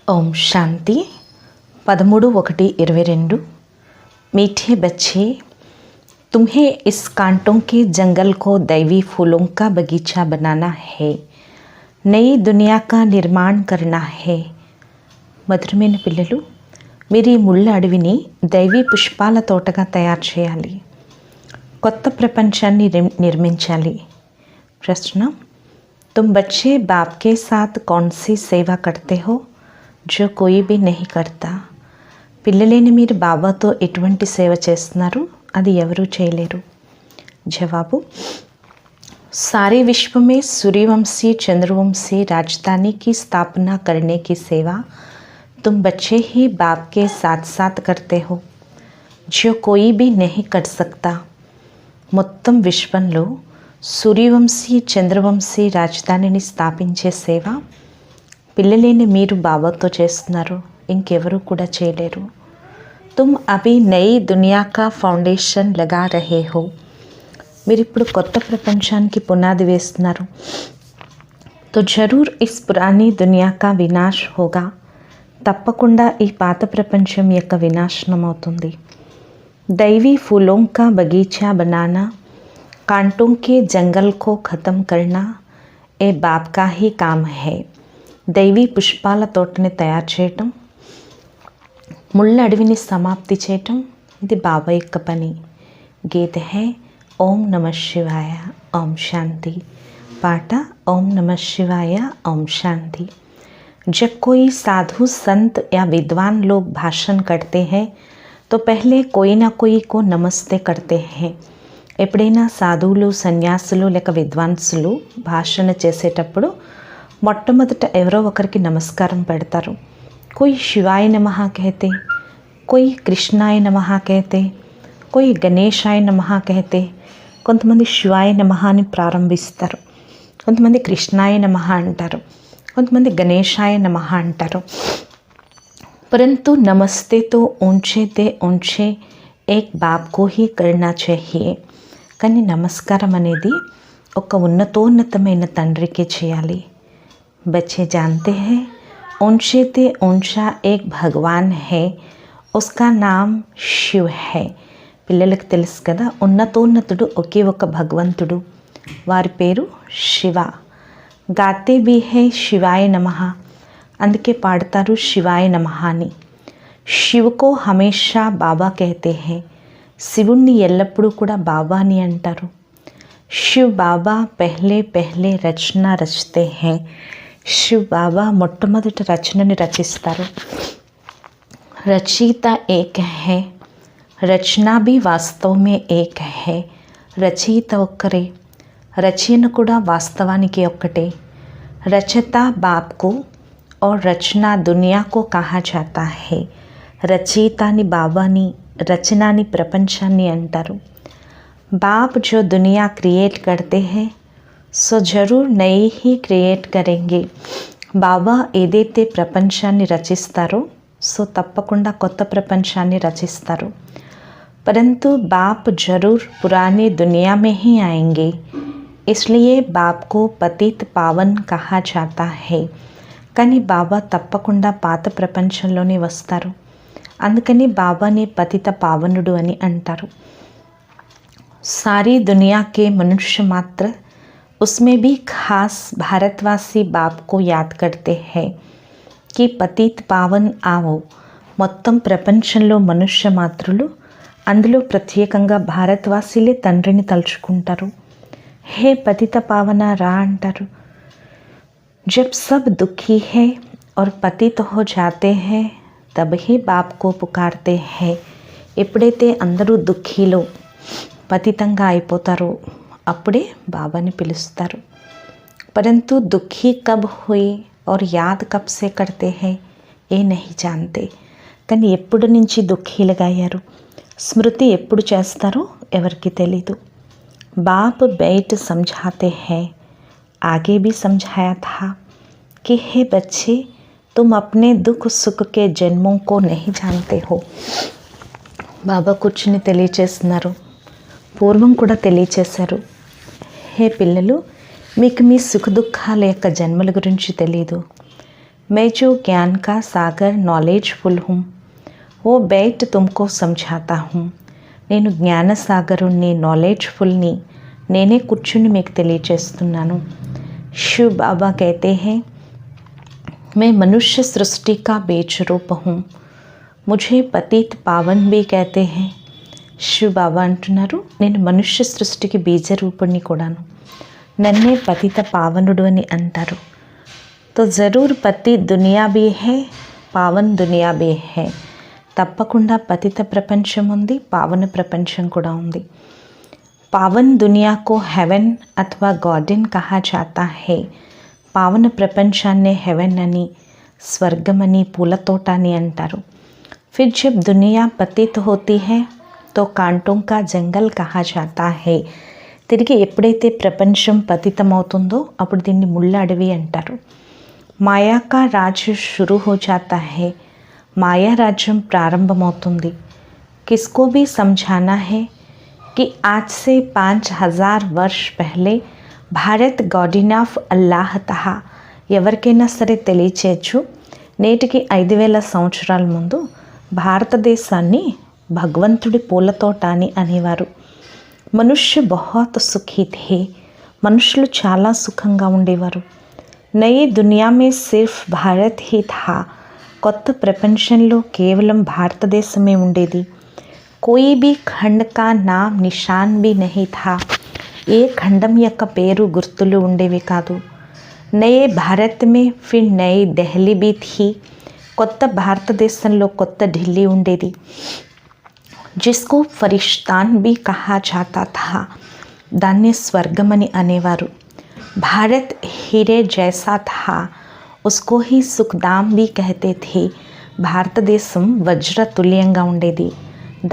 ओम शांति 13/1/22। मीठे बच्चे, तुम्हें इस कांटों के जंगल को दैवी फूलों का बगीचा बनाना है। नई दुनिया का निर्माण करना है। మధురమైన పిల్లలు, మీరు ఈ ముళ్ళ అడవిని దైవీ పుష్పాల తోటగా తయారు చేయాలి. కొత్త ప్రపంచాన్ని నిర్మించాలి. ప్రశ్న, तुम बच्चे बाप के साथ कौन सी सेवा करते हो जो कोई भी नहीं करता? పిల్లలేని మీరు బాబాతో ఎటువంటి సేవ చేస్తున్నారు, అది ఎవరూ చేయలేరు. జవాబు, सारे विश्व में सूर्यवंशी चंद्रवंशी राजधानी की स्थापना करने की सेवा तुम बच्चे ही बाप के साथ साथ करते हो, जो कोई भी नहीं कर सकता. మొత్తం విశ్వంలో సూర్యవంశీ చంద్రవంశీ రాజధానిని స్థాపించే సేవ పిల్లలేని మీరు బాబాతో చేస్తున్నారు, ఇంకెవరూ కూడా చేయలేరు. తుమ్ అభి నయి దునియా కా ఫౌండేషన్ లగా రహే హో. మీరు ఇప్పుడు కొత్త ప్రపంచానికి పునాది వేస్తున్నారు. తో జరూర్ ఇస్ పురానీ దునియా కా వినాశ్ హోగా. తప్పకుండా ఈ పాత ప్రపంచం యొక్క వినాశనం అవుతుంది. दैवी फूलों का बगीचा बनाना, कांटों के जंगल को ख़त्म करना ఏ బాప్ కా హీ కామ్ హై. దైవీ పుష్పాల తోటని తయారు చేయటం, ముళ్ళ అడవిని సమాప్తి చేయటం, ఇది బాబా యొక్క పని. గీత హై ఓం నమ శివాయ ఓం శాంతి. పాట ఓం నమ శివాయ ఓం శాంతి. जब कोई साधु संत या विद्वान लोग भाषण करते हैं तो पहले कोई ना कोई को नमस्ते करते हैं. ఎప్పుడైనా సాధువులు సన్యాసులు లేక విద్వాంసులు భాషణ చేసేటప్పుడు మొట్టమొదట ఎవరో ఒకరికి నమస్కారం పెడతారు. कोई शिवाय नमः कहते, कोई कृष्णाय नमः कहते, कोई గణేశాయ నమః कहते. కొంతమంది శివాయ నమః అని ప్రారంభిస్తారు, కొంతమంది కృష్ణాయ నమః అంటారు, కొంతమంది గణేశాయ నమః అంటారు. परंतु नमस्ते तो ऊंचे ते ऊंचे एक बाप को ही करना चाहिए. కానీ నమస్కారం అనేది ఒక ఉన్నతోన్నతమైన తండ్రికి చేయాలి. बच्चे जानते हैं ऊंचे ते ऊंचा एक भगवान है, उसका नाम शिव है. పిల్లలకు తెలుసు కదా, ఉన్నతోన్నతుడు ఒకే ఒక భగవంతుడు, వారి పేరు శివ. గాతే भी है शिवाय नमः, అందుకే పాడతారు శివాయ నమః అని. శివకో హమేషా బాబా कहते हैं, శివుణ్ణి ఎల్లప్పుడూ కూడా బాబా అని అంటారు. శివ్ బాబా పెహ్లే పెహ్లే రచన రచతే హై. శివ్ బాబా మొట్టమొదటి రచనని రచిస్తారు. రచయిత ఏక్ హై, రచన भी వాస్తవ में ఏక్ హై. రచయిత ఒక్కరే, రచన కూడా వాస్తవానికి ఒక్కటే. రచయిత బాప్ को और रचना दुनिया को कहा जाता है. రచయితని బాబాని, రచనాని ప్రపంచాన్ని అంటారు. బాప్ जो दुनिया क्रिएट करते हैं సో జరూర్ నయి హీ క్రియేట్ కరెంగే. బాబా ఏదైతే ప్రపంచాన్ని రచిస్తారో సో తప్పకుండా కొత్త ప్రపంచాన్ని రచిస్తారు. परंतु बाप जरूर पुरानी दुनिया में ही आएंगे, इसलिए बाप को पतित पावन कहा जाता है. కానీ బాబా తప్పకుండా పాత ప్రపంచంలోనే వస్తారు, అందుకని బాబాని పతిత పావనుడు అని అంటారు. सारी दुनिया के मनुष्य मात्र उसमें भी खास भारतवासी बाप को याद करते हैं कि पतित पावन आओ. మొత్తం ప్రపంచంలో మనుష్య మాత్రులు, అందులో ప్రత్యేకంగా భారతవాసీలే తండ్రిని తలుచుకుంటారు. హే పతిత పావన రా అంటారు. जब सब दुखी है और पतित हो जाते हैं तब ही बाप को पुकारते हैं. ఎప్పుడైతే అందరూ దుఃఖీలో పతితంగా అయిపోతారో అప్పుడే బాబాని పిలుస్తారు. परंतु दुखी कब हुए और याद कब से करते हैं ये नहीं जानते. కానీ ఎప్పుడు నుంచి దుఃఖీలుగా అయ్యారు, స్మృతి ఎప్పుడు చేస్తారో ఎవరికి తెలీదు. బాప్ బయట समझाते हैं, आगे भी समझाया था कि हे बच्चे तुम अपने दुख सुख के जन्मों को नहीं जानते हो. బాబా కూర్చుని తెలియచేస్తున్నారు, పూర్వం కూడా తెలియచేశారు. హే పిల్లలు, మీకు మీ సుఖ దుఃఖాల యొక్క జన్మల గురించి తెలియదు. मैं जो ज्ञान का सागर नॉलेजफुल हूँ वो बैठ तुमको समझाता हूँ. నేను జ్ఞాన సాగరుణ్ణి, నాలెడ్జ్ఫుల్ని నేనే కూర్చుని మీకు తెలియచేస్తున్నాను. शिव बाबा कहते हैं मैं मनुष्य सृष्टि का बीज रूप हूँ. मुझे पतित पावन भी कहते हैं. शिव बाबा అంటున్నారు నేను మనుష్య సృష్టికి బీజ రూపుణ్ణి కూడాను, నన్నే పతిత పావనుడు అని అంటారు. तो ज़रूर पतित दुनिया भी है, पावन दुनिया भी है. తప్పకుండా పతిత ప్రపంచం ఉంది, పావన ప్రపంచం కూడా ఉంది. पावन दुनिया को हेवन अथवा गार्डन कहा जाता है. పావన ప్రపంచాన్నే హెవెన్ అని, స్వర్గమని, పూలతోటని అంటారు. फिर जब दुनिया पतित होती है तो कांटों का जंगल कहा जाता है. తిరిగి ఎప్పుడైతే ప్రపంచం పతితమవుతుందో అప్పుడు దీన్ని ముళ్ళ అడవి అంటారు. మాయా కా రాజ్ షురూ హో జాతా హై. మాయా రాజ్యం ప్రారంభమవుతుంది. కిస్కో भी समझाना है कि आज से 5000 वर्ष पहले Bharat garden of Allah Taha. ఎవరికైనా సరే తెలియచేయచ్చు, నేటికి 5000 సంవత్సరాల ముందు భారతదేశాన్ని భగవంతుడి పూలతోట అని అనేవారు. మనుష్య బహుత్ సుఖీ థే. మనుషులు చాలా సుఖంగా ఉండేవారు. నయే దునియా మే సిర్ఫ్ భారత్ హీ థా. కొత్త ప్రపంచంలో కేవలం భారతదేశమే ఉండేది. కోయి భీ ఖండ్ కా నామ్ నిషాన్ భీ నహీ థా. ఏ ఖండం యొక్క పేరు గుర్తులు ఉండేవి కాదు. నయే భారత్ మే ఫిర్ నయీ ఢిల్లీ భీ థీ. కొత్త భారతదేశంలో కొత్త ఢిల్లీ ఉండేది. జిస్కో ఫరిష్తాన్ భీ కహా జాతా థా. దాన్ని స్వర్గమని అనేవారు. భారత్ హీరే జైసా థా, ఉస్కో హీ సుఖధామ్ భీ కహతే థే. భారతదేశం వజ్ర తుల్యంగా ఉండేది,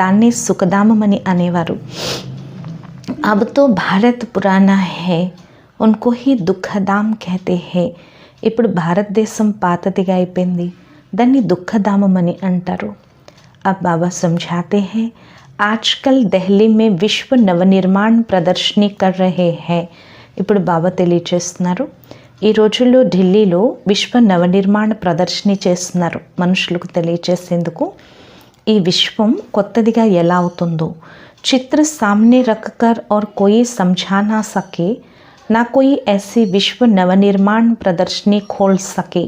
దాన్ని సుఖధామమని అనేవారు. అబ్ తో భారత్ పురానా హై, ఉన్కో హీ దుఃఖధామ్ కహతే హై. ఇప్పుడు భారతదేశం పాతదిగా అయిపోయింది, దాన్ని దుఃఖధామమని అంటారు. अब बाबा समझाते हैं आजकल दिल्ली में विश्व नवनिर्माण प्रदर्शनी कर रहे हैं. ఇప్పుడు బాబా తెలియచేస్తున్నారు ఈ రోజుల్లో ఢిల్లీలో విశ్వ నవనిర్మాణ ప్రదర్శన చేస్తున్నారు మనుషులకు తెలియచేసేందుకు. ఈ విశ్వం కొత్తదిగా ఎలా అవుతుందో చిత్ర सामने रखकर और कोई समझा ना सके, ना कोई ऐसी విశ్వ నవనిర్మాణ ప్రదర్శని खोल सके.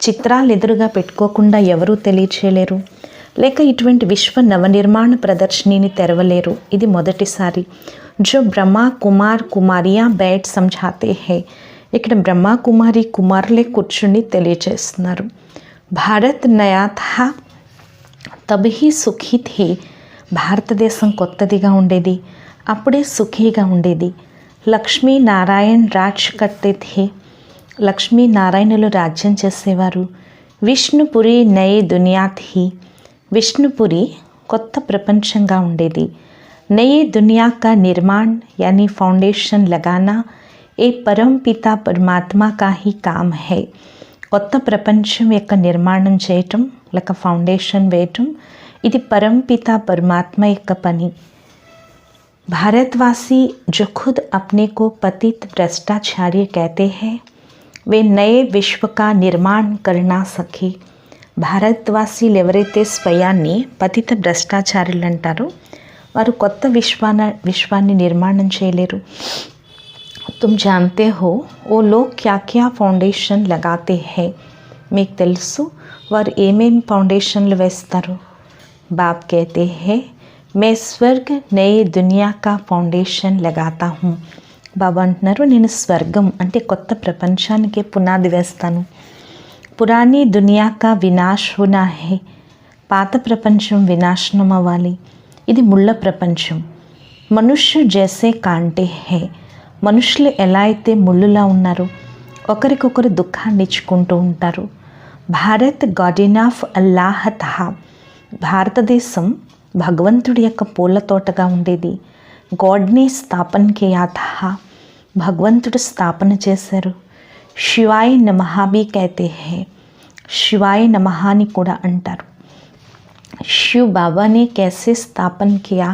చిత్రాలు ఎదురుగా పెట్టుకోకుండా ఎవరూ తెలియచేయలేరు, లేక ఇటువంటి విశ్వ నవనిర్మాణ ప్రదర్శనని తెరవలేరు. ఇది మొదటిసారి. జో బ్రహ్మా కుమార్ కుమారియా బైట్ సమझाते हैं. ఇక్కడ బ్రహ్మా కుమారి కుమారులే కూర్చుని తెలియచేస్తున్నారు. భారత్ నయా థా తబహీ సుఖీ థే. భారతదేశం కొత్తదిగా ఉండేది, అప్పుడే సుఖీగా ఉండేది. లక్ష్మీ నారాయణ్ రాజ్ కర్తే థే. లక్ష్మీనారాయణులు రాజ్యం చేసేవారు. విష్ణుపురి నయీ దునియా థీ. విష్ణుపురి కొత్త ప్రపంచంగా ఉండేది. నయే దునియా కా నిర్మాణ్ యానీ ఫౌండేషన్ లగానా ఏ పరం పితా పరమాత్మా కా హీ కామ్ హై. కొత్త ప్రపంచం యొక్క నిర్మాణం చేయటం లేక ఫౌండేషన్ వేయటం ఇది పరం పితా పరమాత్మ యొక్క పని. भारतवासी जो खुद अपने को पतित भ्रष्टाचार्य कहते हैं वे नए विश्व का निर्माण करना सके. భారతవాసీలు ఎవరైతే స్వయాన్ని పతిత భ్రష్టాచారులు అంటారో వారు కొత్త విశ్వాన్ని నిర్మాణం చేయలేరు. तुम जानते हो वो लोग क्या क्या ఫౌండేషన్ लगाते हैं. మీకు తెలుసు వారు ఏమేమి ఫౌండేషన్లు వేస్తారు. బాబ్ कहते हैं मैं स्वर्ग नई दुनिया का ఫౌండేషన్ लगाता हूँ. బాబా అంటున్నారు నేను స్వర్గం అంటే కొత్త ప్రపంచానికి పునాది వేస్తాను. పురాణీ దునియా కా వినాశ్ హోనా హై. పాత ప్రపంచం వినాశనం అవ్వాలి, ఇది ముళ్ళ ప్రపంచం. మనుష్య జైసే కాంటే హై. మనుషులు ఎలా అయితే ముళ్ళులా ఉన్నారో ఒకరికొకరు దుఃఖాన్ని ఇచ్చుకుంటూ ఉంటారు. భారత్ గార్డెన్ ఆఫ్ అల్లాహ్ తహా. భారతదేశం భగవంతుడి యొక్క పూల తోటగా ఉండేది. గాడ్ని స్థాపన కియా తహా. భగవంతుడు స్థాపన చేశారు. శివాయ నమః భీ कहते हैं. శివాయ నమః అని కూడా అంటారు. శివ్ బాబానే कैसे స్థాపన కియా.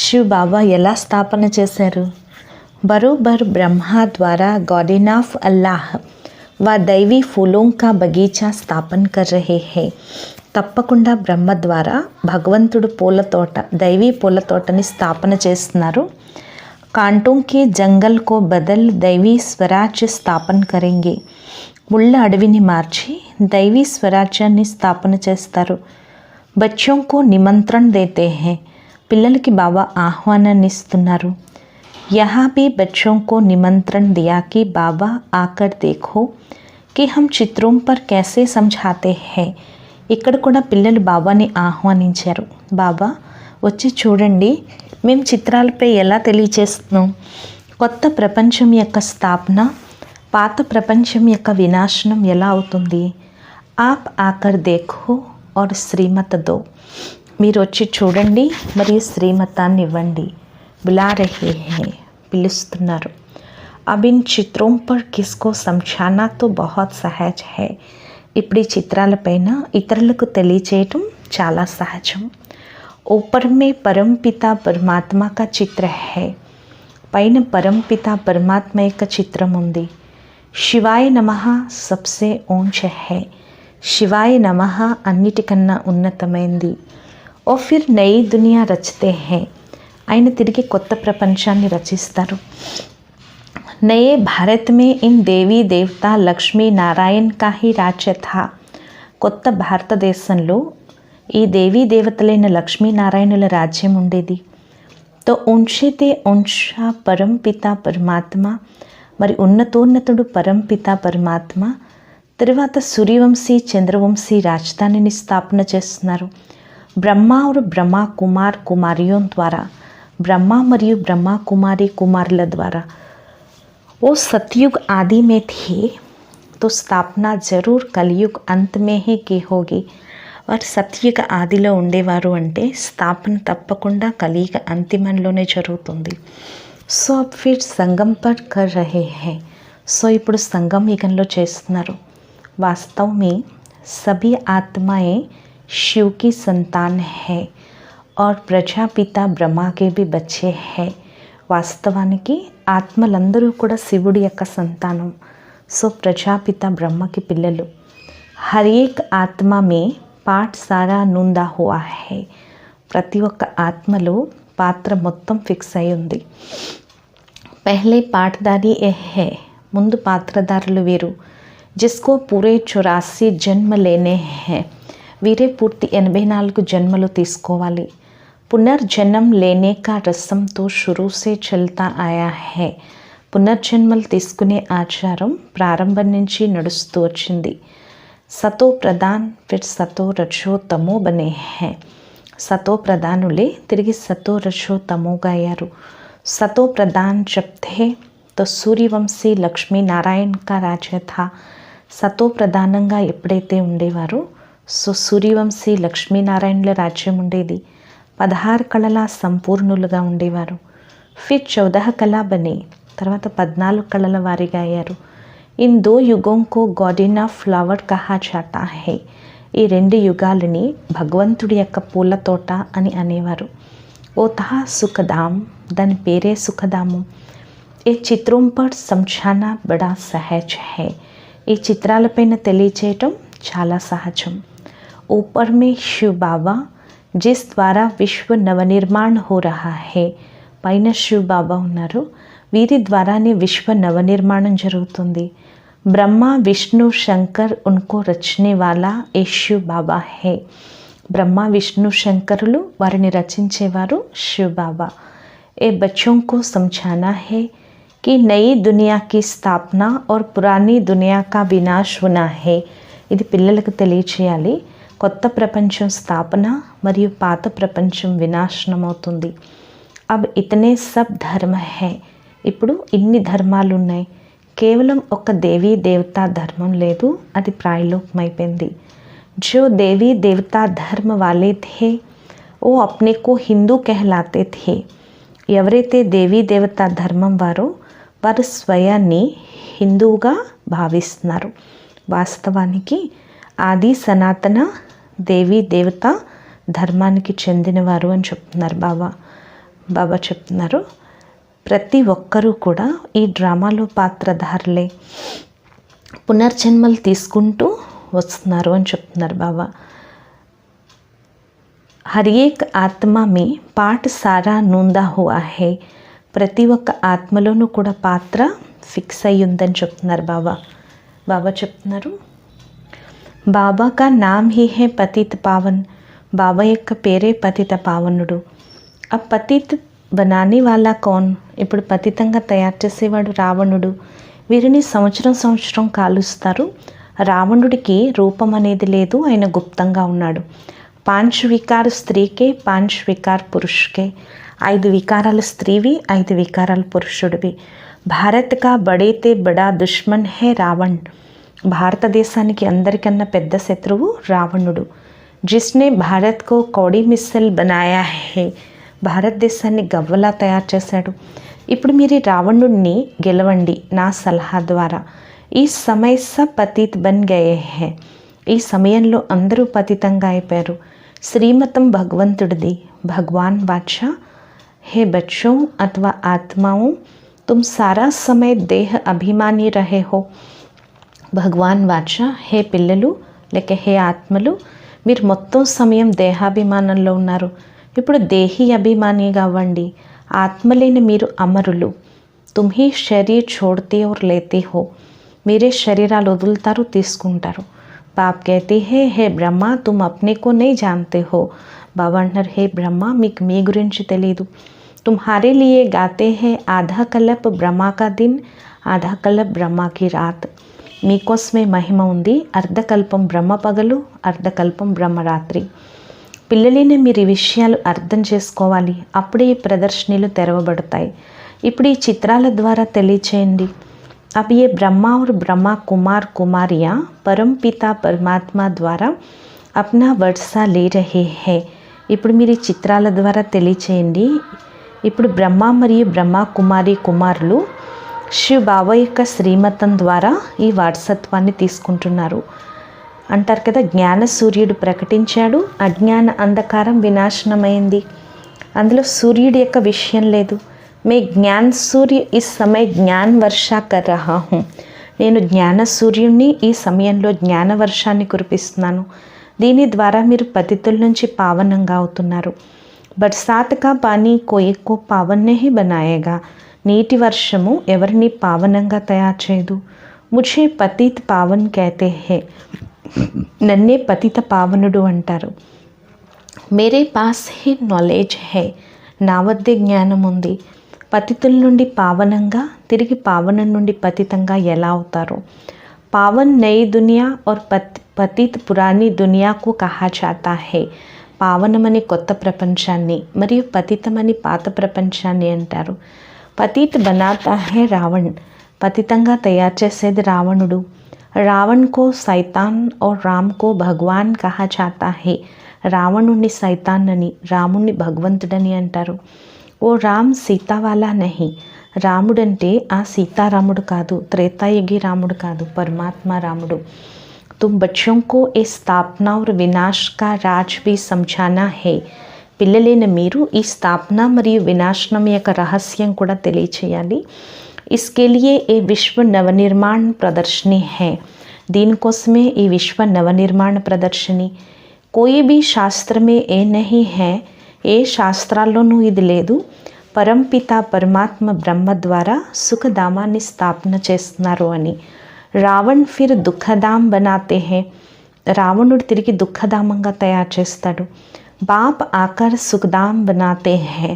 శివ్ బాబా ఎలా స్థాపన చేశారు. బరోబర్ బ్రహ్మ ద్వారా గార్డెన్ ఆఫ్ అల్లాహ్ व दैवी फूलों का बगीचा स्थापन कर रहे हैं। తప్పకుండా బ్రహ్మ ద్వారా భగవంతుడు పూల తోట, దైవీ పూల తోటని స్థాపన చేస్తున్నారు. కాంటోं के जंगल को बदल दैवी स्वराज्य स्थापन करेंगे. ముళ్ళ అడవిని మార్చి దైవీ స్వరాజ్యాన్ని స్థాపన చేస్తారు. बच्चों को निमंत्रण देते हैं. పిల్లలకి బాబా ఆహ్వానాన్ని ఇస్తున్నారు. यहाँ भी बच्चों को निमंत्रण दिया कि बाबा आकर देखो कि हम चित्रों पर कैसे समझाते हैं. ఇక్కడ కూడా పిల్లలు బాబాని ఆహ్వానించారు. బాబా వచ్చి చూడండి, మేము చిత్రాలపై ఎలా తెలియచేస్తున్నాం. కొత్త ప్రపంచం యొక్క స్థాపన, పాత ప్రపంచం యొక్క వినాశనం ఎలా అవుతుంది. ఆప్ ఆకర్ దేఖో और శ్రీమత్ దో. మీరు వచ్చి చూడండి మరియు శ్రీమతాన్ని ఇవ్వండి. బులా రహే హై, పిలుస్తున్నారు. अब इन चित्रों पर किसको समझाना तो बहुत सहज है. ఇప్పుడు ఈ చిత్రాలపైన ఇతరులకు తెలియచేయటం చాలా సహజం. ऊपर में परमपिता परमात्मा का चित्र है. పైన పరంపిత పరమాత్మ యొక్క చిత్రం ఉంది. శివాయ నమః సబ్సే ऊंच है. శివాయ నమః అన్నిటికన్నా ఉన్నతమైంది. और फिर नई दुनिया रचते हैं. ఆయన తిరిగి కొత్త ప్రపంచాన్ని రచిస్తారు. नए भारत में इन देवी देवता लक्ष्मी नारायण का ही राज्य था. కొత్త భారతదేశంలో ఈ దేవీ దేవతలైన లక్ష్మీనారాయణుల రాజ్యం ఉండేది. తో ఉంచితే ఉంచా పరంపిత పరమాత్మ, మరి ఉన్నతోన్నతుడు పరంపిత పరమాత్మ తర్వాత సూర్యవంశీ చంద్రవంశీ రాజధానిని స్థాపన చేస్తున్నారు. బ్రహ్మ और బ్రహ్మ కుమార్ కుమారియోं ద్వారా, బ్రహ్మ మరియు బ్రహ్మ కుమారి కుమారుల ద్వారా. वो सतयुग आदि में थे तो स्थापना जरूर कलयुग अंत में ही की होगी. వారు సత్యుగ ఆదిలో ఉండేవారు అంటే స్థాపన తప్పకుండా కలియుగ అంతిమంలోనే జరుగుతుంది. సో అబ్ ఫిర్ సంగం పర్ కర్ రహే హై. సో ఇప్పుడు సంగం యుగంలో చేస్తున్నారు. వాస్తవ్ మే సభీ ఆత్మాయే शिव की संतान है और प्रजापिता ब्रह्मा के भी बच्चे हैं. వాస్తవానికి ఆత్మలందరూ కూడా శివుడి యొక్క సంతానం. సో ప్రజాపిత బ్రహ్మకి పిల్లలు. హర్ ఏక్ ఆత్మ మే పాఠ్ సారా నూందా హువా హై. ప్రతి ఒక్క ఆత్మలో పాత్ర మొత్తం ఫిక్స్ అయి ఉంది. పెహ్లే పాఠదారి ఏ హై. ముందు పాత్రధారులు వీరు. జిస్కో పూరే 84 జన్మ లేనే హై. వీరే పూర్తి 84 జన్మలు తీసుకోవాలి. పునర్జన్మ లేనే కా రసం తో షురూ సే చల్తా ఆయా హై. పునర్జన్మలు తీసుకునే ఆచారం ప్రారంభం నుంచి నడుస్తూ వచ్చింది. సతో ప్రధాన్ ఫిర్ సతో రజో తమో బనే హై. సతో ప్రధానులే తిరిగి సతో రజో తమోగా అయ్యారు. సతో ప్రధాన్ జబ్ థే తో సూర్యవంశీ లక్ష్మీనారాయణ కా రాజ్య థా. సతో ప్రధానంగా ఎప్పుడైతే ఉండేవారో సో సూర్యవంశీ లక్ష్మీనారాయణుల రాజ్యం ఉండేది. 16 కళల సంపూర్ణులుగా ఉండేవారు. ఫిర్ 14 కళ బనే, తర్వాత 14 కళల వారిగా అయ్యారు. ఇన్ 2 యుగోं को गॉडिन ऑफ फ्लावर कहा जाता है. ఈ 2 యుగాలని భగవంతుడి యొక్క పూల తోట అని అనేవారు. ఓ తా సుఖధామ్, దాని పేరే సుఖధాము. ఈ చిత్రం పర్ సమझाना బడా సహజ్ హై. ఈ చిత్రాలపైన తెలియచేయటం చాలా సహజం. ऊपर में शिव बाबा जिस द्वारा विश्व नवनिर्माण हो रहा है. పైన శివ్ బాబా ఉన్నారు. వీరి ద్వారానే విశ్వ నవనిర్మాణం జరుగుతుంది. బ్రహ్మ విష్ణు శంకర్ ఉన్కో రచనే వాలా ఏ శివ్ బాబా హై. బ్రహ్మ విష్ణు శంకరులు వారిని రచించేవారు శివ్ బాబా. ఏ बच्चों को समझाना है कि नई दुनिया की स्थापना और पुरानी दुनिया का विनाश होना है. ఇది పిల్లలకు తెలియచేయాలి. కొత్త ప్రపంచం స్థాపన మరియు పాత ప్రపంచం వినాశనం అవుతుంది. అబ్ ఇతనే సబ్ ధర్మ హై. ఇప్పుడు ఇన్ని ధర్మాలు ఉన్నాయి. కేవలం ఒక దేవీ దేవతా ధర్మం లేదు, అది ప్రాయలోకమైపోయింది. జో దేవీ దేవతా ధర్మ వాలే థే ఓ అప్నే కో హిందూ కెహలాతే థే. ఎవరైతే దేవీ దేవతా ధర్మం వారో వారు స్వయాన్ని హిందువుగా భావిస్తున్నారు. వాస్తవానికి ఆది సనాతన దేవీ దేవత ధర్మానికి చెందినవారు అని చెప్తున్నారు బాబా చెప్తున్నారు. ప్రతి ఒక్కరూ కూడా ఈ డ్రామాలో పాత్రధారులే. పునర్జన్మలు తీసుకుంటూ వస్తున్నారు అని చెప్తున్నారు బాబా. हर एक ఆత్మ మీ పాట సారా నూందా హువా హే. ప్రతి ఒక్క ఆత్మలోనూ కూడా పాత్ర ఫిక్స్ అయ్యి ఉందని చెప్తున్నారు బాబా. బాబా చెప్తున్నారు, బాబా కా నామ్ హీ హే పతిత్ పావన్. బాబా యొక్క పేరే పతిత పావనుడు. ఆ పతిత్ బనానే వాలా కౌన్. ఇప్పుడు పతితంగా తయారు చేసేవాడు రావణుడు. వీరిని సంవత్సరం కాలుస్తారు. రావణుడికి రూపం అనేది లేదు, ఆయన గుప్తంగా ఉన్నాడు. 5 వికార్ స్త్రీకే 5 వికార్ పురుషకే. 5 వికారాలు స్త్రీవి, 5 వికారాలు పురుషుడివి. భారత్ కా బడేతే బడా దుష్మన్ హే రావణ్. భారతదేశానికి అందరికన్నా పెద్ద శత్రువు రావణుడు. జిస్నే భారత్ కో కౌడీ మిస్సల్ బనాయా హే. భారతదేశాన్ని గవ్వలా తయారు చేశాడు. ఇప్పుడు మీరు రావణుడిని గెలవండి నా సలహా ద్వారా. ఈ సమయ సబ్ పతిత్ బన్ గయే హే. ఈ సమయంలో అందరూ పతితంగా అయిపోయారు. శ్రీమతం భగవంతుడిది. భగవాన్ బాద్షా, హే బచ్చో అథవా ఆత్మాओं, तुम सारा समय देह अभिमानी रहे हो. భగవాన్ బాద్షా, హే పిల్లలు లేక హే ఆత్మలు, మీరు మొత్తం సమయం దేహాభిమానంలో ఉన్నారు. ఇప్పుడు దేహీ అభిమానిగా అవ్వండి. ఆత్మలేని మీరు అమరులు. తుమ్హీ శరీర్ छोड़ते और लेते हो. మీరే శరీరాలు వదులుతారు, తీసుకుంటారు. బాబ్ कहते हैं, హే బ్రహ్మ तुम अपने को नहीं जानते हो. బాబా అంటున్నారు, హే బ్రహ్మ మీకు మీ గురించి తెలీదు. तुम्हारे लिए गाते हैं आधा कल्प ब्रह्मा का दिन, आधा कल्प ब्रह्मा की रात. మీకోసమే మహిమ ఉంది. అర్ధకల్పం బ్రహ్మ పగలు, అర్ధకల్పం బ్రహ్మరాత్రి. పిల్లలైన మీరు ఈ విషయాలు అర్థం చేసుకోవాలి. అప్పుడే ఈ ప్రదర్శనలు తెరవబడతాయి. ఇప్పుడు ఈ చిత్రాల ద్వారా తెలియచేయండి. अब ये ब्रह्मा और ब्रह्मा कुमार कुमारियाँ परम पिता परमात्मा द्वारा अपना वर्षा ले रहे हैं. ఇప్పుడు మీరు ఈ చిత్రాల ద్వారా తెలియచేయండి. ఇప్పుడు బ్రహ్మ మరియు బ్రహ్మ కుమారి కుమారులు శివ్ బాబా యొక్క శ్రీమతం ద్వారా ఈ వారసత్వాన్ని తీసుకుంటున్నారు అంటారు కదా. జ్ఞాన సూర్యుడు ప్రకటించాడు, అజ్ఞాన అంధకారం వినాశనమైంది. అందులో సూర్యుడి యొక్క విషయం లేదు. మే జ్ఞాన సూర్య ఈ సమయ జ్ఞాన వర్షా కర్ రహా హూँ. నేను జ్ఞాన సూర్యుడిని, ఈ సమయంలో జ్ఞాన వర్షాన్ని కురిపిస్తున్నాను. దీని ద్వారా మీరు పతితుల నుంచి పావనంగా అవుతున్నారు. బర్సాత్ కా పానీ కోయికో పావన్ నహీ బనాయేగా. నీటి వర్షము ఎవరిని పావనంగా తయారు చేయదు. ముఝే పతిత్ పావన్ कहते हैं. నన్నే పతిత పావనుడు అంటారు. మేరే పాస్ హీ నాలెడ్జ్ హై. నా వద్దే జ్ఞానం ఉంది. పతితుల నుండి పావనంగా, తిరిగి పావనం నుండి పతితంగా ఎలా అవుతారు. పావన్ నయి దునియా और పతిత్ పురాణి దునియాకు కహా జాతా హై. పావనమని కొత్త ప్రపంచాన్ని మరియు పతితమని పాత ప్రపంచాన్ని అంటారు. పతిత్ బనాతా హై రావణ్. పతితంగా తయారు చేసేది రావణుడు. రావణ్ కో సైతాన్ और రామ్ కో భగవాన్ కహా జాతా హై. రావణుడిని సైతాన్ అని, రాముణ్ణి భగవంతుడని అంటారు. ఓ రామ్ సీతావాలా నహి. రాముడంటే ఆ సీతారాముడు కాదు, త్రేతాయుగి రాముడు కాదు, పరమాత్మ రాముడు. तुम बच्चों को इस स्थापना और विनाश का राज भी समझाना है. పిల్లలైన మీరు ఈ స్థాపన మరియు వినాశనం యొక్క రహస్యం కూడా తెలియచేయాలి. इसके लिए ये विश्व नवनिर्माण प्रदर्शनी है. దీనికోసమే ఈ విశ్వ నవనిర్మాణ ప్రదర్శని. कोई भी शास्त्र में ये नहीं है. ఏ శాస్త్రాల్లోనూ ఇది లేదు. పరంపిత పరమాత్మ బ్రహ్మ ద్వారా సుఖధామాన్ని స్థాపన చేస్తున్నారు అని. రావణ్ ఫిర్ దుఃఖధామ్ బనాతే హే. రావణుడు తిరిగి దుఃఖధామంగా తయారు చేస్తాడు. బాప్ ఆకర్ సుఖధామ్ బనాతే హే.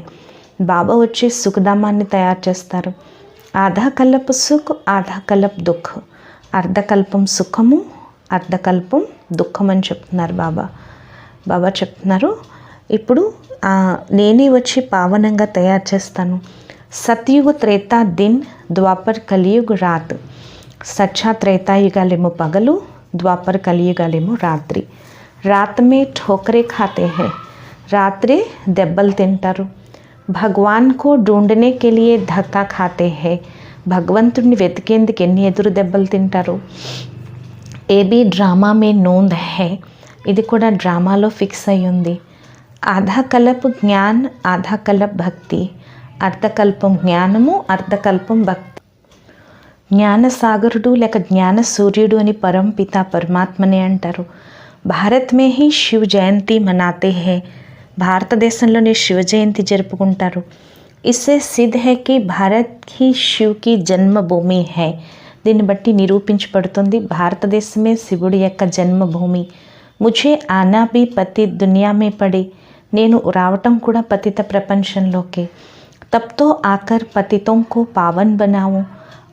బాబా వచ్చి సుఖధామాన్ని తయారు చేస్తారు. ఆధా కల్ప సుఖ్, ఆధా కల్ప దుఃఖ్. అర్ధకల్పం సుఖము, అర్ధకల్పం దుఃఖం అని చెప్తున్నారు బాబా. బాబా చెప్తున్నారు, ఇప్పుడు నేనే వచ్చి పావనంగా తయారు చేస్తాను. సత్యుగ త్రేతా దిన్, ద్వాపర్ కలియుగ రాత్. సచ్చా త్రేతాయుగాలేమో పగలు, ద్వాపర్ కలియుగాలేమో రాత్రి. రాత్ మే ఠోకరే ఖాతే హై. రాత్రే దెబ్బలు తింటారు. భగవాన్ కో ఢూంఢనే కే లియే ధక్కా ఖాతే హై. భగవంతుడిని వెతికేందుకు ఎన్ని ఎదురు దెబ్బలు తింటారు. ఏ బి డ్రామా మే నోంద్ హై. ఇది కూడా డ్రామాలో ఫిక్స్ అయి ఉంది. ఆధా కల్ప జ్ఞాన్, ఆధా కల్ప భక్తి. అర్ధకల్పం జ్ఞానము, అర్ధకల్పం భక్తి. జ్ఞానసాగరుడు లేక జ్ఞాన సూర్యుడు అని పరంపిత పరమాత్మనే అంటారు. భారత్ మే హీ శివ జయంతి మనాతే హై, భారతదేశంలోనే శివ జయంతి జరుపుకుంటారు. ఇస్సే సిద్ధ్ హై కి భారత్ హీ శివ్ కి జన్మభూమి హై. దీన్ని బట్టి నిరూపించబడుతుంది భారతదేశమే శివుడి యొక్క జన్మభూమి. ముఝే ఆనా భీ పతిత్ దునియా మే పడే, నేను రావటం కూడా పతిత ప్రపంచంలోకి. తబ్తో ఆకర్ పతితోం కో పావన్ బనావు,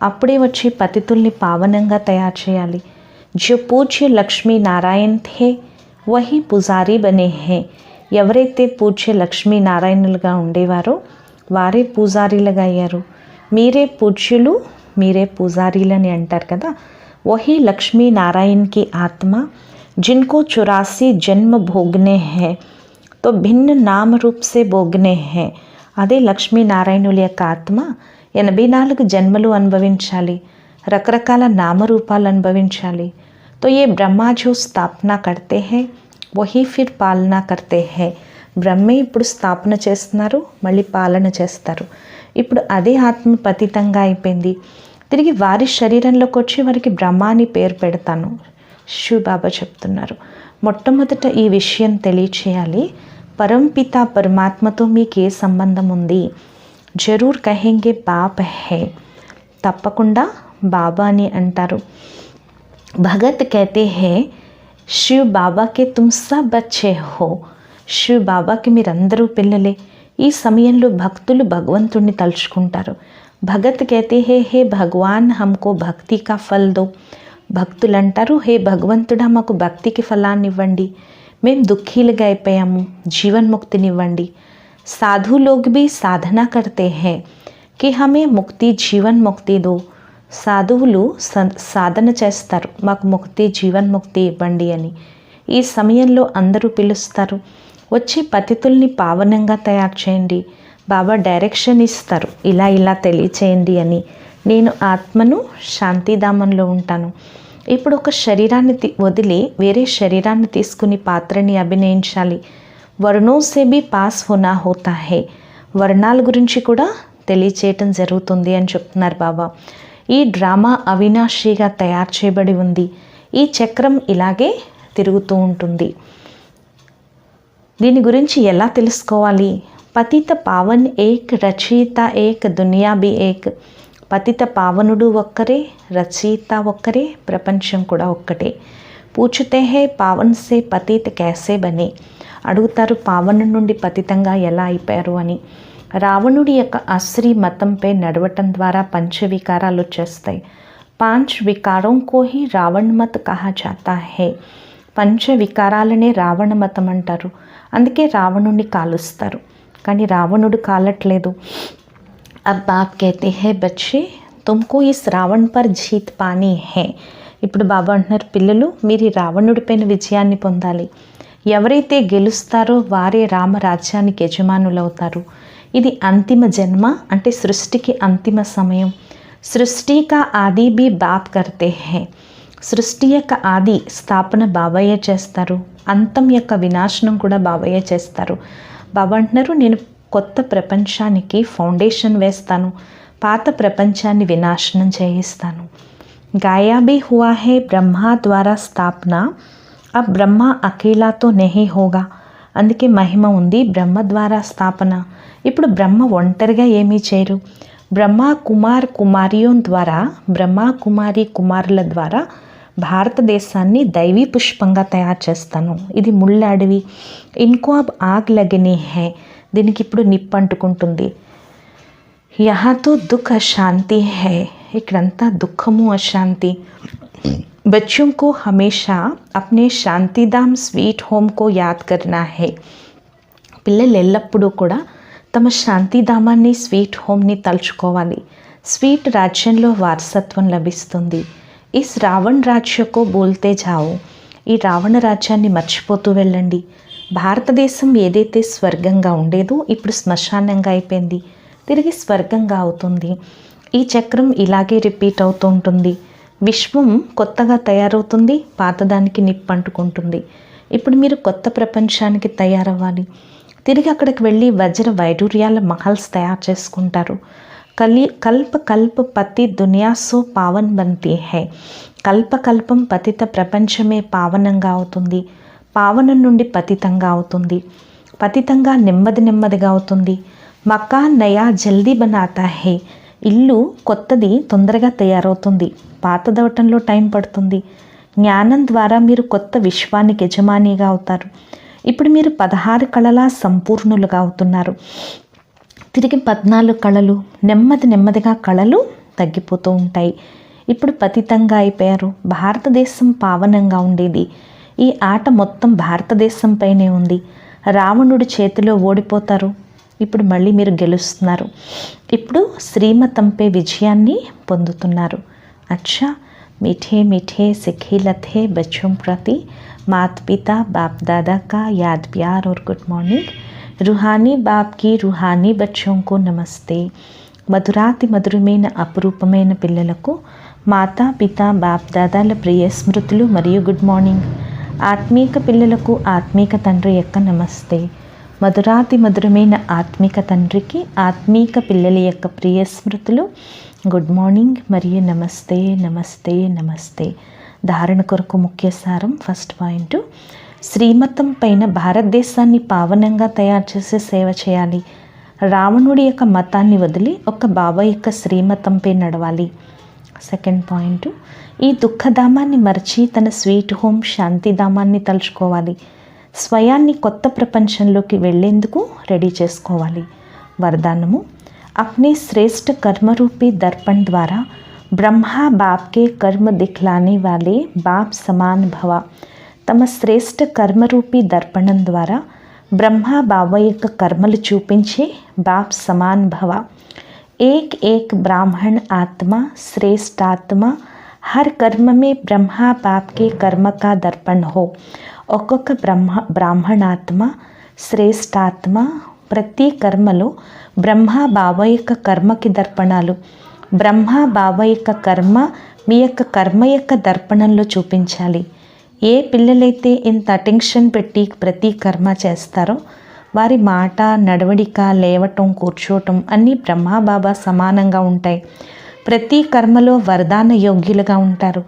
అప్పుడే వచ్చి పతితుల్ని పావనంగా తయారు చేయాలి. జో పూజ్య లక్ష్మీ నారాయణ్ థే వహీ పుజారీ బనే హే, ఎవరైతే పూజ్య లక్ష్మీనారాయణులుగా ఉండేవారో వారే పూజారీలుగా అయ్యారు. మీరే పూజ్యులు, మీరే పూజారీలని అంటారు కదా. వహీ లక్ష్మీనారాయణ్కి ఆత్మ जिनको 84 जन्म भोगने हैं तो भिन्न नाम रूप से भोगने हैं. అదే లక్ష్మీనారాయణుల యొక్క ఆత్మ 84 జన్మలు అనుభవించాలి, రకరకాల నామరూపాలు అనుభవించాలి. तो ये ब्रह्मा जो स्थापना करते हैं वही फिर पालना करते हैं. బ్రహ్మే ఇప్పుడు స్థాపన చేస్తున్నారు, మళ్ళీ పాలన చేస్తారు. ఇప్పుడు అదే ఆత్మ పతితంగా అయిపోయింది. తిరిగి వారి శరీరంలోకి వచ్చి వారికి బ్రహ్మ అని పేరు పెడతాను శివ బాబా చెప్తున్నారు. మొట్టమొదట ఈ విషయం తెలియచేయాలి, పరంపిత పరమాత్మతో మీకు ఏ సంబంధం ఉంది. జరూర్ కహెంగే బాప్ హై, తప్పకుండా బాబా అని అంటారు. భగత్ కహతే హై శివ్ బాబాకే తుమ్ సబ్ బచ్చే హో, శివ్ బాబాకి మీరందరూ పిల్లలే. ఈ సమయంలో భక్తులు భగవంతుడిని తలుచుకుంటారు. భగత్ కహతే హై హే భగవాన్ హమ్కో భక్తి కా ఫల్ దో, భక్తులు అంటారు హే భగవంతుడా మాకు భక్తికి ఫలాన్ని ఇవ్వండి, మేము దుఃఖీలుగా అయిపోయాము, జీవన్ముక్తినివ్వండి. సాధు లోగ్ భీ సాధన కర్తే హై కి హమే ముక్తి జీవన్ ముక్తి దో, సాధువులు సాధన చేస్తారు మాకు ముక్తి జీవన్ముక్తి ఇవ్వండి అని. ఈ సమయంలో అందరూ పిలుస్తారు, వచ్చి పతితుల్ని పావనంగా తయారు చేయండి. బాబా డైరెక్షన్ ఇస్తారు, ఇలా ఇలా తెలియచేయండి అని. నేను ఆత్మను శాంతిధామంలో ఉంటాను. ఇప్పుడు ఒక శరీరాన్ని వదిలి వేరే శరీరాన్ని తీసుకుని పాత్రని అభినయించాలి. వర్ణో సే భీ పాస్ హోనా హోతా హే, వర్ణాల గురించి కూడా తెలియచేయటం జరుగుతుంది అని చెప్తున్నారు బాబా. ఈ డ్రామా అవినాశిగా తయారు చేయబడి ఉంది. ఈ చక్రం ఇలాగే తిరుగుతూ ఉంటుంది. దీని గురించి ఎలా తెలుసుకోవాలి? పతిత పావన్ ఏక్, రచయిత ఏక్, దునియా భీ ఏక్. పతిత పావనుడు ఒక్కరే, రచయిత ఒక్కరే, ప్రపంచం కూడా ఒక్కటే. పూछते हैं పావన్ సే పతిత कैसे బనే, అడుగుతారు పావను నుండి పతితంగా ఎలా అయిపోయారు అని. రావణుడి యొక్క అశ్రీ మతంపై నడవటం ద్వారా పంచవికారాలు వచ్చేస్తాయి. 5 వికారోं को ही రావణ మత్ కహా జాతా హై, పంచవికారాలనే రావణ మతం అంటారు. అందుకే రావణుడిని కాలుస్తారు, కానీ రావణుడు కాలట్లేదు. अब बाप कहते हैं बच्चे तुमको इस रावण पर जीत पानी है. ఇప్పుడు బాబా అంటున్నారు పిల్లలు మీరు రావణుడిపైన విజయాన్ని పొందాలి. ఎవరైతే గెలుస్తారో వారే రామరాజ్యానికి యజమానులు అవుతారు. ఇది అంతిమ జన్మ, అంటే సృష్టికి అంతిమ సమయం. సృష్టి కా ఆది భీ బాప్ కర్తే హై, సృష్టి యొక్క ఆది స్థాపన బాబాయే చేస్తారు, అంతం యొక్క వినాశనం కూడా బాబాయే చేస్తారు. బాబా అంటున్నారు నేను కొత్త ప్రపంచానికి ఫౌండేషన్ వేస్తాను, పాత ప్రపంచాన్ని వినాశనం చేయిస్తాను. గాయా భీ హువా హే బ్రహ్మా ద్వారా స్థాపన, అబ్ బ్రహ్మ అకేలాతో నెహీ హోగా. అందుకే మహిమ ఉంది బ్రహ్మ ద్వారా స్థాపన. ఇప్పుడు బ్రహ్మ ఒంటరిగా ఏమీ చేయరు. బ్రహ్మ కుమార్ కుమారియోం ద్వారా, బ్రహ్మ కుమారి కుమారుల ద్వారా భారతదేశాన్ని దైవీ పుష్పంగా తయారు చేస్తాను. ఇది ముళ్ళ అడవి. ఇన్కో అబ్ ఆగ్ లగనీ హై, దీనికి ఇప్పుడు నిప్పు అంటుకుంటుంది. యహాతో దుఃఖ అశాంతి హై, ఇక్కడంతా దుఃఖము అశాంతి. बच्चों को हमेशा अपने शांतिधाम స్వీట్ హోమ్ కో యాద్ కర్నా హై, పిల్లలు ఎల్లప్పుడూ కూడా తమ శాంతిధామాన్ని స్వీట్ హోమ్ని తలుచుకోవాలి. స్వీట్ రాజ్యంలో వారసత్వం లభిస్తుంది. ఈ రావణ రాజ్యకో బోల్తే జాओ, ఈ రావణ రాజ్యాన్ని మర్చిపోతూ వెళ్ళండి. భారతదేశం ఏదైతే స్వర్గంగా ఉండేదో ఇప్పుడు శ్మశానంగా అయిపోయింది, తిరిగి స్వర్గంగా అవుతుంది. ఈ చక్రం ఇలాగే రిపీట్ అవుతూ ఉంటుంది. విశ్వం కొత్తగా తయారవుతుంది, పాతదానికి నిప్పు అంటుకుంటుంది. ఇప్పుడు మీరు కొత్త ప్రపంచానికి తయారవ్వాలి. తిరిగి అక్కడికి వెళ్ళి వజ్ర వైడూర్యాల మహల్స్ తయారు చేసుకుంటారు. కల్ప కల్ప పతి దునియా సో పావన్ బంతి హై. కల్పకల్పం పతిత ప్రపంచమే పావనంగా అవుతుంది, పావనం నుండి పతితంగా అవుతుంది, పతితంగా నెమ్మదిగా అవుతుంది. మకాన్ నయా జల్దీ బనాతా హై. ఇల్లు కొత్తది తొందరగా తయారవుతుంది, పాతదవటంలో టైం పడుతుంది. జ్ఞానం ద్వారా మీరు కొత్త విశ్వానికి యజమానిగా అవుతారు. ఇప్పుడు మీరు 16 కళల సంపూర్ణులుగా అవుతున్నారు. తిరిగి 14 కళలు, నెమ్మదిగా కళలు తగ్గిపోతూ ఉంటాయి. ఇప్పుడు పతితంగా అయిపోయారు. భారతదేశం పావనంగా ఉండేది. ఈ ఆట మొత్తం భారతదేశంపైనే ఉంది. రావణుడి చేతిలో ఓడిపోతారు, ఇప్పుడు మళ్ళీ మీరు గెలుస్తున్నారు. ఇప్పుడు శ్రీమతంపై విజయాన్ని పొందుతున్నారు. అచ్చా, मीठे मीठे सिखे लथे बच्चों प्रति माता पिता बाप दादा का याद प्यार और गुड मॉर्निंग. रूहानी बाप की रूहानी बच्चों को नमस्ते. మధురాతి మధురమైన అపురూపమైన పిల్లలకు మాతా పిత బాప్ దాదాల ప్రియ స్మృతులు మరియు గుడ్ మార్నింగ్. ఆత్మీక పిల్లలకు ఆత్మీక తండ్రి యొక్క నమస్తే. మధురాతి మధురమైన ఆత్మిక తండ్రికి ఆత్మీక పిల్లల యొక్క ప్రియ స్మృతులు, గుడ్ మార్నింగ్ మరియు నమస్తే నమస్తే నమస్తే. ధారణ కొరకు ముఖ్య సారం. ఫస్ట్ పాయింట్, శ్రీమతం పైన భారతదేశాన్ని పావనంగా తయారు చేసే సేవ చేయాలి. రావణుడి యొక్క మతాన్ని వదిలి ఒక బాబా యొక్క శ్రీమతంపై నడవాలి. సెకండ్ పాయింట్, ఈ దుఃఖధామాన్ని మరచి తన స్వీట్ హోమ్ శాంతిధామాన్ని తలుచుకోవాలి. స్వయాన్ని కొత్త ప్రపంచంలోకి వెళ్ళేందుకు రెడీ చేసుకోవాలి. వరదానము, अपने श्रेष्ठ कर्म रूपी दर्पण द्वारा ब्रह्मा बाप के कर्म दिखलाने वाले बाप समान भव. తమ శ్రేష్ఠ కర్మరూపీ దర్పణం ద్వారా బ్రహ్మ బాబా యొక్క కర్మలు చూపించే బాప్ సమాన్ భవ. एक एक ब्राह्मण आत्मा श्रेष्ठ आत्मा हर कर्म में ब्रह्मा बाप के कर्म का दर्पण हो. ఒక్కొక్క బ్రాహ్మణాత్మ శ్రేష్ఠాత్మ ప్రతి కర్మలో బ్రహ్మ బాబా యొక్క కర్మకి దర్పణాలు. బ్రహ్మ బాబా యొక్క కర్మ మీ యొక్క కర్మ యొక్క దర్పణంలో చూపించాలి. ఏ పిల్లలైతే ఇంత అటెన్షన్ పెట్టి ప్రతి కర్మ చేస్తారో వారి మాట, నడవడిక, లేవటం, కూర్చోవటం అన్నీ బ్రహ్మ బాబా సమానంగా ఉంటాయి. ప్రతి కర్మలో వరదాన యోగ్యులుగా ఉంటారు.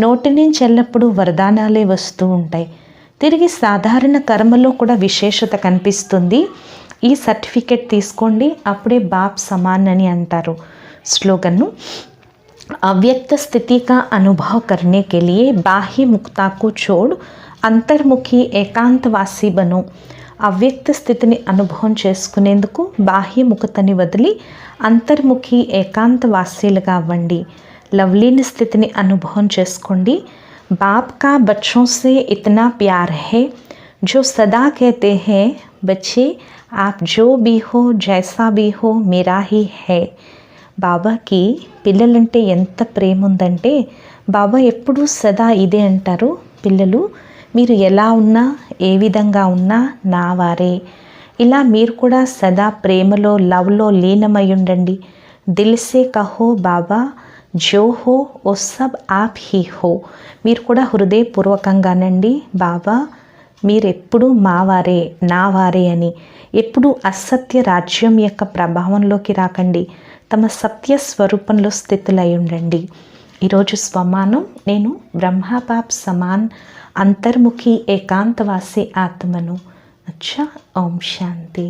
నోటి నుంచి ఎల్లప్పుడూ వరదానాలే వస్తూ ఉంటాయి. తిరిగి సాధారణ కర్మలో కూడా విశేషత కనిపిస్తుంది. ఈ సర్టిఫికెట్ తీసుకోండి, అప్పుడే బాప్ సమాన్ అని అంటారు. స్లోగన్ను, अव्यक्त स्थिति का अनुभव करने के लिए बाह्य मुक्ता को छोड़ अंतर्मुखी ఏకాంతవాసి బను. అవ్యక్త స్థితిని అనుభవం చేసుకునేందుకు బాహ్యముఖతని వదిలి అంతర్ముఖి ఏకాంతవాసీలుగా అవ్వండి. లవ్లీని స్థితిని అనుభవం చేసుకోండి. बाप का बच्चों से इतना प्यार है जो सदा कहते हैं बच्चे आप जो भी हो जैसा भी हो मेरा ही है. బాబాకి పిల్లలంటే ఎంత ప్రేమ ఉందంటే బాబా ఎప్పుడూ సదా ఇదే అంటారు, పిల్లలు మీరు ఎలా ఉన్నా ఏ విధంగా ఉన్నా నా వారే. ఇలా మీరు కూడా సదా ప్రేమలో లవ్లో లీనమై ఉండండి. దిల్ సే కహో బాబా జో హో ఓ సబ్ ఆప్ హీ హో. మీరు కూడా హృదయపూర్వకంగానండి, బాబా మీరెప్పుడు మావారే నా వారే అని. ఎప్పుడు అసత్య రాజ్యం యొక్క ప్రభావంలోకి రాకండి, తమ సత్య స్వరూపంలో స్థితులై ఉండండి. ఈరోజు స్వమానం, నేను బ్రహ్మబాప్ సమాన్ అంతర్ముఖి ఏకాంతవాసి ఆత్మను. అచ్చా, ఓం శాంతి.